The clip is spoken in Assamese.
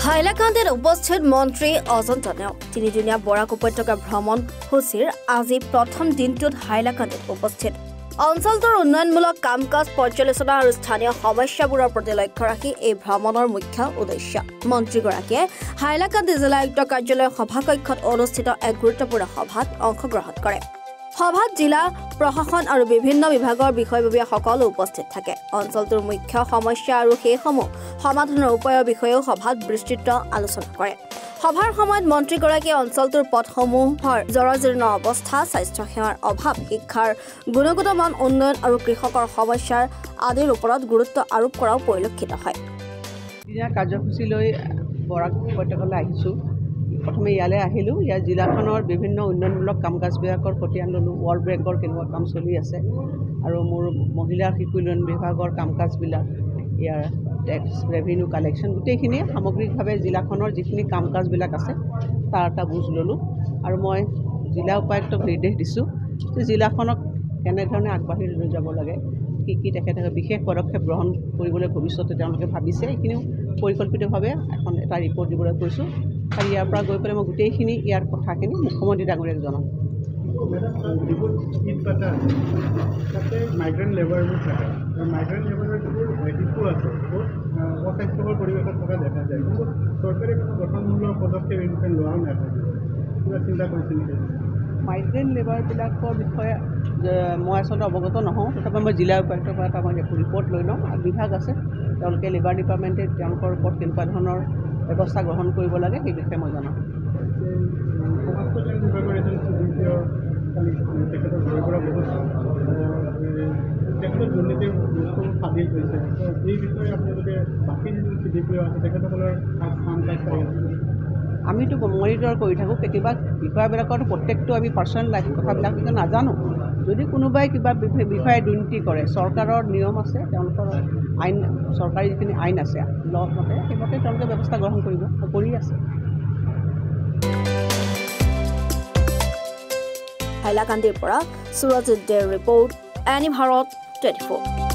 হাইলাকান্দিত উপস্থিত মন্ত্ৰী অজন্তা নেওগ তিনিদিনীয়া বৰাক উপত্যকা ভ্ৰমণ সূচীৰ আজি প্ৰথম দিনটোত হাইলাকান্দিত উপস্থিত অঞ্চলটোৰ উন্নয়নমূলক কাম কাজ পৰ্যালোচনা আৰু স্থানীয় সমস্যাবোৰৰ প্ৰতি লক্ষ্য ৰাখি এই ভ্ৰমণৰ মুখ্য উদ্দেশ্য মন্ত্ৰীগৰাকীয়ে হাইলাকান্দি জিলা আয়ুক্ত কাৰ্যালয়ৰ সভাকক্ষত অনুষ্ঠিত এক গুৰুত্বপূৰ্ণ সভাত অংশগ্ৰহণ কৰে সভাত জিলা প্ৰশাসন আৰু বিভিন্ন বিভাগৰ বিষয়ববীয়াসকল উপস্থিত থাকে অঞ্চলটোৰ মুখ্য সমস্যা আৰু সেইসমূহ সমাধানৰ উপায়ৰ বিষয়েও সভাত বিস্তৃত আলোচনা কৰে সভাৰ সময়ত মন্ত্ৰীগৰাকীয়ে অঞ্চলটোৰ পথসমূহৰ জৰাজীৰ্ণ অৱস্থা স্বাস্থ্য সেৱাৰ অভাৱ শিক্ষাৰ গুণগত মান উন্নয়ন আৰু কৃষকৰ সমস্যাৰ আদিৰ ওপৰত গুৰুত্ব আৰোপ কৰাও পৰিলক্ষিত হয় ইয়াৰ কাৰ্যসূচীলৈ বৰাক উপত্যকালৈ আহিছোঁ প্ৰথমে ইয়ালৈ আহিলোঁ ইয়াৰ জিলাখনৰ বিভিন্ন উন্নয়নমূলক কাম কাজবিলাকৰ প্ৰতিয়ান ল'লোঁ ৱৰ্ল্ড বেংকৰ কেনেকুৱা কাম চলি আছে আৰু মোৰ মহিলা শিশু উন্নয়ন বিভাগৰ কাম কাজবিলাক ইয়াৰ টেক্স ৰেভিনিউ কালেকশ্যন গোটেইখিনি সামগ্ৰিকভাৱে জিলাখনৰ যিখিনি কাম কাজবিলাক আছে তাৰ এটা বুজ ল'লোঁ আৰু মই জিলা উপায়ুক্তক নিৰ্দেশ দিছোঁ যে জিলাখনক কেনেধৰণে আগবাঢ়ি লৈ যাব লাগে কি তেখেতে বিশেষ পদক্ষেপ গ্ৰহণ কৰিবলৈ ভৱিষ্যতে তেওঁলোকে ভাবিছে এইখিনিও পৰিকল্পিতভাৱে এটা ৰিপৰ্ট দিবলৈ কৈছোঁ আৰু ইয়াৰ পৰা গৈ পেলাই মই গোটেইখিনি ইয়াৰ কথাখিনি মুখ্যমন্ত্ৰী ডাঙৰীয়াক জনাম মাইগ্ৰেণ্ট লেবাৰবোৰ থাকে মাইগ্ৰেণ্ট লেবাৰৰ যিবোৰ শিশু আছে অস্বাস্থ্যকৰ পৰিৱেশত থকা দেখা যায় কিন্তু চৰকাৰে কোনো গঠনমূলক পদক্ষেপ এই বিষয়ে লোৱাও নাথাকে কিবা চিন্তা কৰিছে নেকি মাইগ্ৰেণ্ট লেবাৰবিলাকৰ বিষয়ে মই আচলতে অৱগত নহওঁ তথাপি মই জিলা উপায়ুক্তৰ পৰা এটা মই ৰিপৰ্ট লৈ লওঁ আৰু বিভাগ আছে তেওঁলোকে লেবাৰ ডিপাৰ্টমেণ্টে তেওঁলোকৰ ওপৰত কেনেকুৱা ধৰণৰ ব্যৱস্থা গ্ৰহণ কৰিব লাগে সেই বিষয়ে মই জনাম সমাজ কল্যাণ বিভাগৰ এজন তেখেতৰ ঘৰৰ পৰা বহুত তেখেতৰ দুৰ্নীতিৰ বস্তু ফাদিল কৰিছে এই বিষয়ে আপোনালোকে বাকী যিবোৰ চিডিপিঅ আছে তেখেতসকলৰ কাম কাজ কৰি আছে আমিতো মনিটৰ কৰি থাকোঁ কেতিয়াবা বিষয়াবিলাকৰ প্ৰত্যেকটো আমি পাৰ্চনেল লাইফ কথাবিলাক নাজানো যদি কোনোবাই কিবা বিষয়ে দুৰ্নীতি কৰে চৰকাৰৰ নিয়ম আছে তেওঁলোকৰ আইন চৰকাৰী যিখিনি আইন আছে ল মতে সেইমতে তেওঁলোকে ব্যৱস্থা গ্ৰহণ কৰিব কৰি আছে হাইলাকান্দিৰ পৰা সুৰজিৎ দেৰ ৰিপৰ্ট এনি ভাৰত 24